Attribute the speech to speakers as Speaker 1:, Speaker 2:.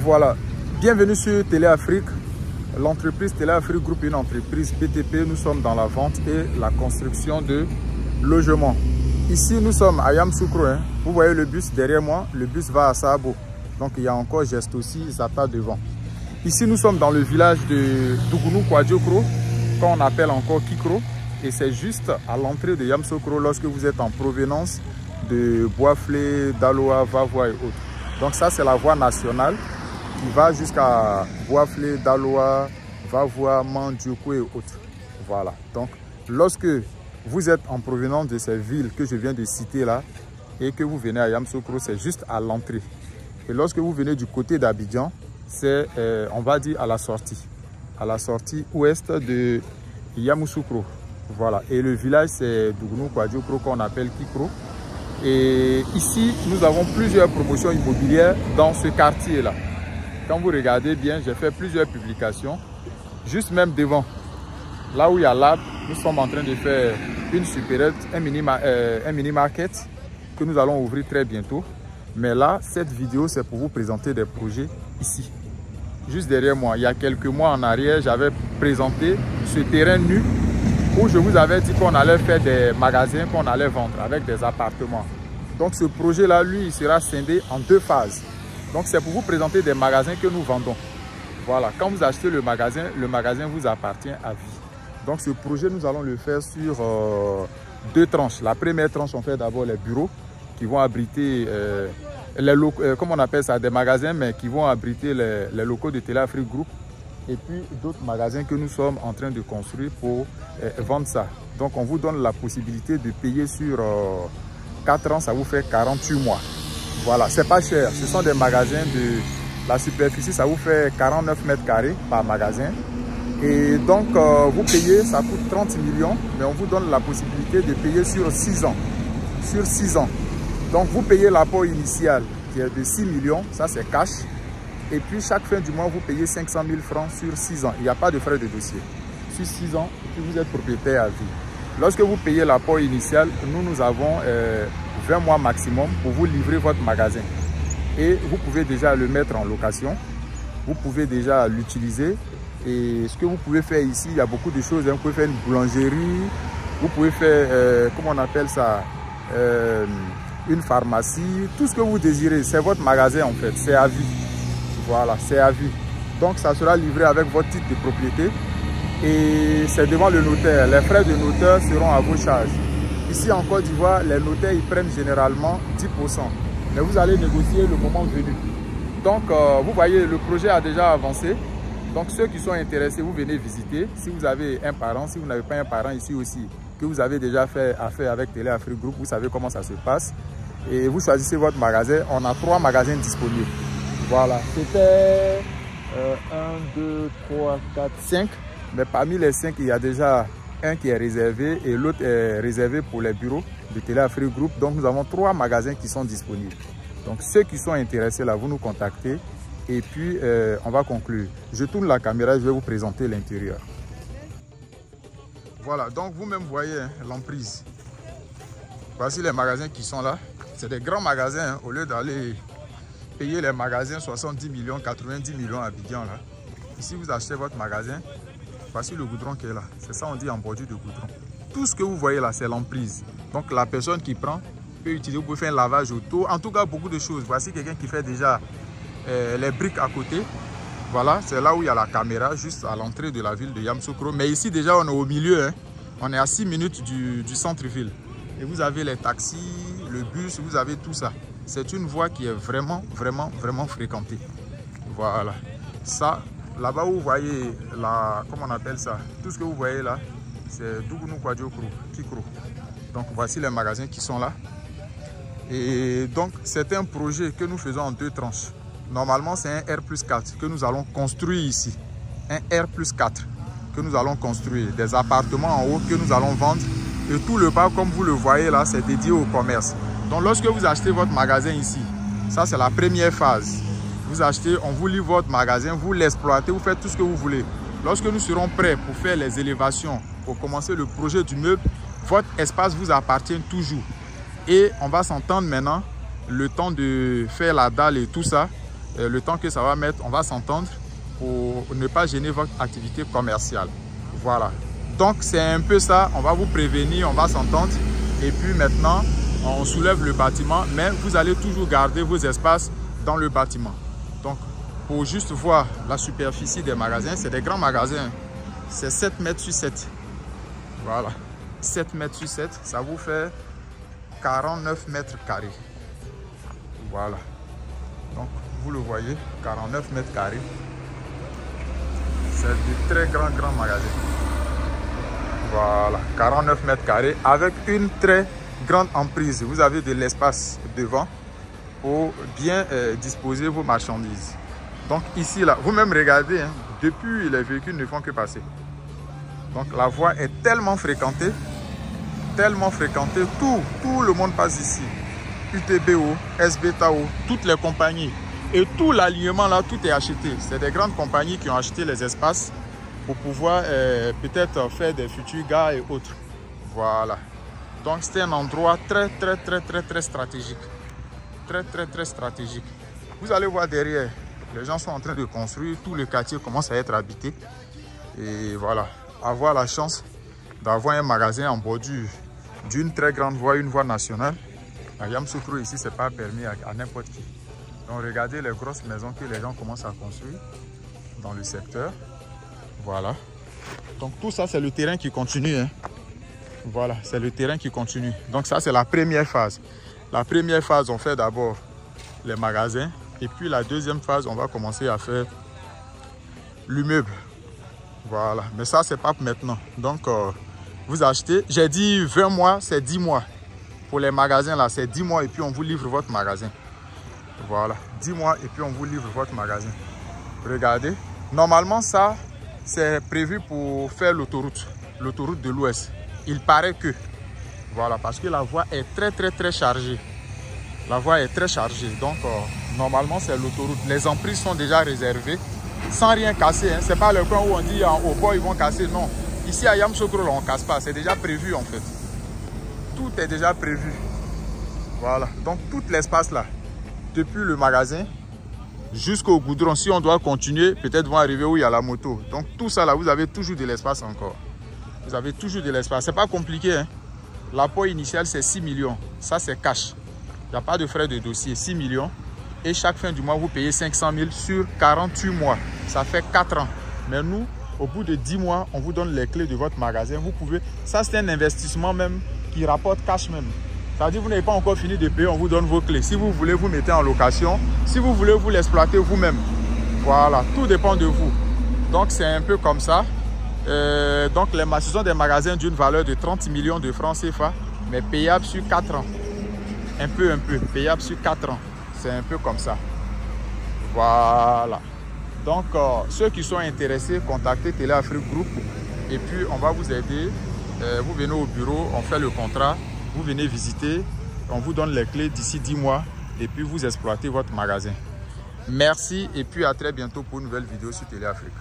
Speaker 1: Voilà, bienvenue sur Téléafrique. L'entreprise Téléafrique Group est une entreprise BTP. Nous sommes dans la vente et la construction de logements. Ici, nous sommes à Yamoussoukro. Vous voyez le bus derrière moi. Le bus va à Sabo. Donc, il y a encore Geste aussi, Zata devant. Ici, nous sommes dans le village de Dougounou Kwadjokro, qu'on appelle encore Kikro. Et c'est juste à l'entrée de Yamoussoukro lorsque vous êtes en provenance de Boisflé, Daloa, Vavois et autres. Donc ça, c'est la voie nationale qui va jusqu'à Boisflé, Daloa, Vavois, Mandioukou et autres. Voilà. Donc, lorsque vous êtes en provenance de ces villes que je viens de citer là et que vous venez à Yamoussoukro, c'est juste à l'entrée. Et lorsque vous venez du côté d'Abidjan, c'est, on va dire, à la sortie ouest de Yamoussoukro. Voilà. Et le village, c'est Dougounou Kwadjokro qu'on appelle Kikro. Et ici, nous avons plusieurs promotions immobilières dans ce quartier-là. Quand vous regardez bien, j'ai fait plusieurs publications. Juste même devant, là où il y a l'arbre, nous sommes en train de faire une supérette, un mini-market que nous allons ouvrir très bientôt. Mais là, cette vidéo, c'est pour vous présenter des projets ici. Juste derrière moi, il y a quelques mois en arrière, j'avais présenté ce terrain nu où je vous avais dit qu'on allait faire des magasins, qu'on allait vendre avec des appartements. Donc ce projet-là, lui, il sera scindé en deux phases. Donc c'est pour vous présenter des magasins que nous vendons. Voilà, quand vous achetez le magasin vous appartient à vie. Donc ce projet, nous allons le faire sur deux tranches. La première tranche, on fait d'abord les bureaux qui vont abriter, comment on appelle ça, des magasins, mais qui vont abriter les locaux de Téléafrique Group. Et puis d'autres magasins que nous sommes en train de construire pour vendre ça. Donc on vous donne la possibilité de payer sur 4 ans, ça vous fait 48 mois. Voilà, c'est pas cher. Ce sont des magasins de la superficie, ça vous fait 49 mètres carrés par magasin. Et donc vous payez, ça coûte 30 millions, mais on vous donne la possibilité de payer sur 6 ans. Sur 6 ans. Donc vous payez l'apport initial qui est de 6 millions, ça c'est cash. Et puis chaque fin du mois, vous payez 500 000 francs sur 6 ans. Il n'y a pas de frais de dossier. Sur 6 ans, et puis vous êtes propriétaire à vie. Lorsque vous payez l'apport initial, nous avons 20 mois maximum pour vous livrer votre magasin. Et vous pouvez déjà le mettre en location. Vous pouvez déjà l'utiliser. Et ce que vous pouvez faire ici, il y a beaucoup de choses. Vous pouvez faire une boulangerie. Vous pouvez faire, comment on appelle ça, une pharmacie. Tout ce que vous désirez, c'est votre magasin en fait. C'est à vie. Voilà, c'est à vie. Donc ça sera livré avec votre titre de propriété et c'est devant le notaire. Les frais de notaire seront à vos charges. Ici en Côte d'Ivoire, les notaires ils prennent généralement 10%. Mais vous allez négocier le moment venu. Donc vous voyez, le projet a déjà avancé. Donc ceux qui sont intéressés, vous venez visiter. Si vous avez un parent, si vous n'avez pas un parent ici aussi, que vous avez déjà fait affaire avec Téléafrique Group, vous savez comment ça se passe. Et vous choisissez votre magasin. On a 3 magasins disponibles. Voilà, c'était 1, 2, 3, 4, 5. Mais parmi les 5, il y a déjà un qui est réservé et l'autre est réservé pour les bureaux de Téléafrique Group. Donc nous avons 3 magasins qui sont disponibles. Donc ceux qui sont intéressés là, vous nous contactez et puis on va conclure. Je tourne la caméra, je vais vous présenter l'intérieur. Voilà, donc vous-même voyez l'emprise. Voici les magasins qui sont là. C'est des grands magasins, au lieu d'aller payer les magasins 70 millions, 90 millions à Abidjan là. Ici vous achetez votre magasin, voici le goudron qui est là. C'est ça on dit en bordure de goudron. Tout ce que vous voyez là c'est l'emprise. Donc la personne qui prend peut utiliser, vous pouvez faire un lavage autour. En tout cas beaucoup de choses. Voici quelqu'un qui fait déjà les briques à côté. Voilà, c'est là où il y a la caméra, juste à l'entrée de la ville de Yamoussoukro. Mais ici déjà on est au milieu, on est à 6 minutes du centre-ville. Et vous avez les taxis, le bus, vous avez tout ça. C'est une voie qui est vraiment fréquentée. Voilà. Ça, là-bas où vous voyez, comment on appelle ça, tout ce que vous voyez là, c'est Dougounou Kwadjokro, Kikro. Donc voici les magasins qui sont là. Et donc c'est un projet que nous faisons en 2 tranches. Normalement c'est un R+4 que nous allons construire ici. Un R+4 que nous allons construire. Des appartements en haut que nous allons vendre. Et tout le bas, comme vous le voyez là, c'est dédié au commerce. Donc lorsque vous achetez votre magasin ici, ça c'est la première phase. Vous achetez, on vous livre votre magasin, vous l'exploitez, vous faites tout ce que vous voulez. Lorsque nous serons prêts pour faire les élévations, pour commencer le projet du meuble, votre espace vous appartient toujours. Et on va s'entendre maintenant, le temps de faire la dalle et tout ça. le temps que ça va mettre, on va s'entendre pour ne pas gêner votre activité commerciale. Voilà. Donc c'est un peu ça, on va vous prévenir, on va s'entendre. Et puis maintenant, on soulève le bâtiment, mais vous allez toujours garder vos espaces dans le bâtiment. Donc pour juste voir la superficie des magasins, c'est des grands magasins. C'est 7 mètres sur 7. Voilà. 7 mètres sur 7, ça vous fait 49 mètres carrés. Voilà. Donc vous le voyez, 49 mètres carrés. C'est de très grands magasins. Voilà, 49 mètres carrés avec une très grande emprise. Vous avez de l'espace devant pour bien disposer vos marchandises. Donc ici, là, vous-même regardez, hein, depuis les véhicules ne font que passer. Donc la voie est tellement fréquentée, tout le monde passe ici. UTBO, SBTAO, toutes les compagnies. Et tout l'alignement là, tout est acheté. C'est des grandes compagnies qui ont acheté les espaces pour pouvoir peut-être faire des futurs gares et autres. Voilà. Donc c'est un endroit très stratégique. Très stratégique. Vous allez voir derrière, les gens sont en train de construire, tout le quartier commence à être habité. Et voilà, avoir la chance d'avoir un magasin en bordure d'une très grande voie, une voie nationale. À Yamoussoukro ici, c'est pas permis à n'importe qui. Donc regardez les grosses maisons que les gens commencent à construire dans le secteur. Voilà. Donc tout ça, c'est le terrain qui continue. Hein. Voilà, c'est le terrain qui continue. Donc ça, c'est la première phase. La première phase, on fait d'abord les magasins. Et puis la deuxième phase, on va commencer à faire l'immeuble. Voilà. Mais ça, c'est pas pour maintenant. Donc, vous achetez. J'ai dit 20 mois, c'est 10 mois. Pour les magasins, là, c'est 10 mois et puis on vous livre votre magasin. Voilà. 10 mois et puis on vous livre votre magasin. Regardez. Normalement, ça, c'est prévu pour faire l'autoroute de l'Ouest. Il paraît que, voilà, parce que la voie est très chargée. La voie est très chargée. Donc, normalement, c'est l'autoroute. Les emprises sont déjà réservées sans rien casser. Hein. Ce n'est pas le coin où on dit au bord, ils vont casser. Non. Ici, à Yamoussoukro, on ne casse pas. C'est déjà prévu, en fait. Tout est déjà prévu. Voilà. Donc, tout l'espace là, depuis le magasin jusqu'au goudron, si on doit continuer, peut-être vont arriver où il y a la moto. Donc, tout ça là, vous avez toujours de l'espace encore. Vous avez toujours de l'espace. C'est pas compliqué. Hein? L'apport initial, c'est 6 millions. Ça, c'est cash. Il n'y a pas de frais de dossier. 6 millions. Et chaque fin du mois, vous payez 500 000 sur 48 mois. Ça fait 4 ans. Mais nous, au bout de 10 mois, on vous donne les clés de votre magasin. Vous pouvez... Ça, c'est un investissement même qui rapporte cash même. Ça veut dire que vous n'avez pas encore fini de payer, on vous donne vos clés. Si vous voulez, vous mettez en location. Si vous voulez, vous l'exploitez vous-même. Voilà, tout dépend de vous. Donc, c'est un peu comme ça. Donc, ce sont des magasins d'une valeur de 30 millions de francs CFA, mais payables sur 4 ans. Un peu, payables sur 4 ans. C'est un peu comme ça. Voilà. Donc, ceux qui sont intéressés, contactez Téléafrique Group. Et puis, on va vous aider. Vous venez au bureau, on fait le contrat. Vous venez visiter. On vous donne les clés d'ici 10 mois. Et puis, vous exploitez votre magasin. Merci et puis à très bientôt pour une nouvelle vidéo sur Téléafrique.